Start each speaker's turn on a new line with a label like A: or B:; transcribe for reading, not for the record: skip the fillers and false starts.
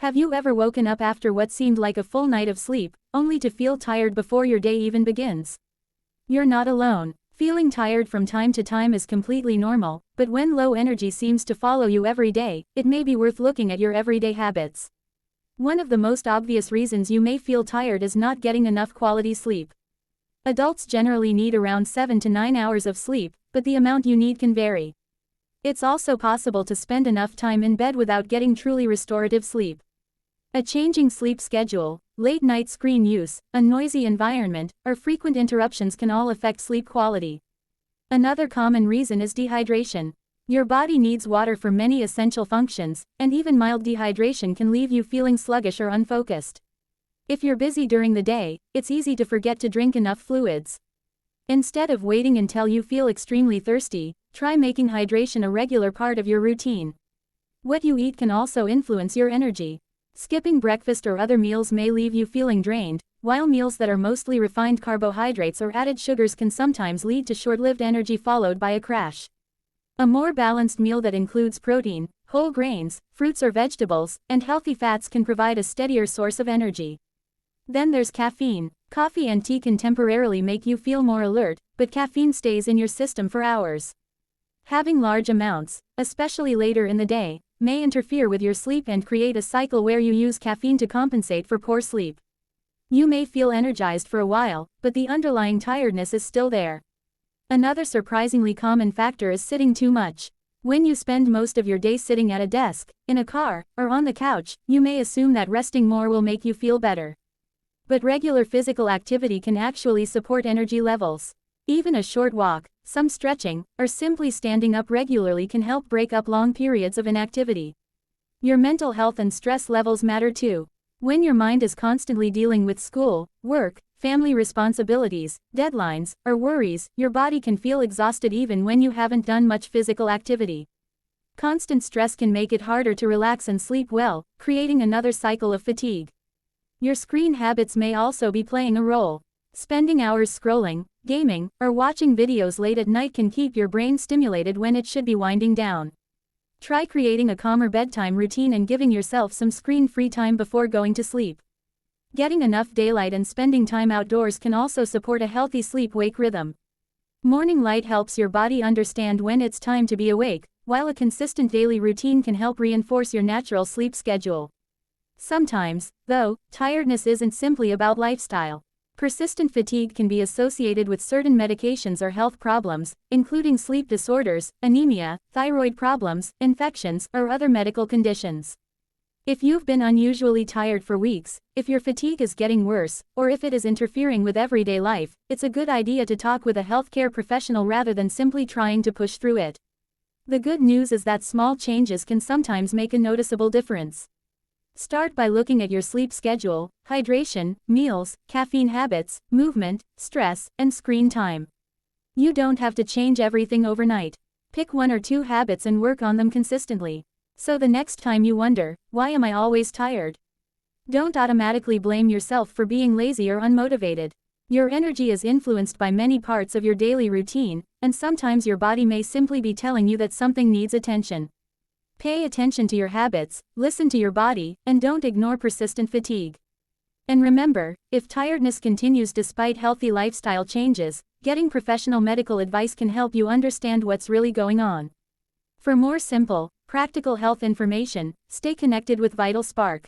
A: Have you ever woken up after what seemed like a full night of sleep, only to feel tired before your day even begins? You're not alone. Feeling tired from time to time is completely normal, but when low energy seems to follow you every day, it may be worth looking at your everyday habits. One of the most obvious reasons you may feel tired is not getting enough quality sleep. Adults generally need around 7 to 9 hours of sleep, but the amount you need can vary. It's also possible to spend enough time in bed without getting truly restorative sleep. A changing sleep schedule, late-night screen use, a noisy environment, or frequent interruptions can all affect sleep quality. Another common reason is dehydration. Your body needs water for many essential functions, and even mild dehydration can leave you feeling sluggish or unfocused. If you're busy during the day, it's easy to forget to drink enough fluids. Instead of waiting until you feel extremely thirsty, try making hydration a regular part of your routine. What you eat can also influence your energy. Skipping breakfast or other meals may leave you feeling drained, while meals that are mostly refined carbohydrates or added sugars can sometimes lead to short-lived energy followed by a crash. A more balanced meal that includes protein, whole grains, fruits or vegetables, and healthy fats can provide a steadier source of energy. Then there's caffeine. Coffee and tea can temporarily make you feel more alert, but caffeine stays in your system for hours. Having large amounts, especially later in the day, may interfere with your sleep and create a cycle where you use caffeine to compensate for poor sleep. You may feel energized for a while, but the underlying tiredness is still there. Another surprisingly common factor is sitting too much. When you spend most of your day sitting at a desk, in a car, or on the couch, you may assume that resting more will make you feel better. But regular physical activity can actually support energy levels. Even a short walk, some stretching, or simply standing up regularly can help break up long periods of inactivity. Your mental health and stress levels matter too. When your mind is constantly dealing with school, work, family responsibilities, deadlines, or worries, your body can feel exhausted even when you haven't done much physical activity. Constant stress can make it harder to relax and sleep well, creating another cycle of fatigue. Your screen habits may also be playing a role. Spending hours scrolling, gaming, or watching videos late at night can keep your brain stimulated when it should be winding down. Try creating a calmer bedtime routine and giving yourself some screen-free time before going to sleep. Getting enough daylight and spending time outdoors can also support a healthy sleep-wake rhythm. Morning light helps your body understand when it's time to be awake, while a consistent daily routine can help reinforce your natural sleep schedule. Sometimes, though, tiredness isn't simply about lifestyle. Persistent fatigue can be associated with certain medications or health problems, including sleep disorders, anemia, thyroid problems, infections, or other medical conditions. If you've been unusually tired for weeks, if your fatigue is getting worse, or if it is interfering with everyday life, it's a good idea to talk with a healthcare professional rather than simply trying to push through it. The good news is that small changes can sometimes make a noticeable difference. Start by looking at your sleep schedule, hydration, meals, caffeine habits, movement, stress, and screen time. You don't have to change everything overnight. Pick 1 or 2 habits and work on them consistently. So the next time you wonder, why am I always tired? Don't automatically blame yourself for being lazy or unmotivated. Your energy is influenced by many parts of your daily routine, and sometimes your body may simply be telling you that something needs attention. Pay attention to your habits, listen to your body, and don't ignore persistent fatigue. And remember, if tiredness continues despite healthy lifestyle changes, getting professional medical advice can help you understand what's really going on. For more simple, practical health information, stay connected with VitalSpark.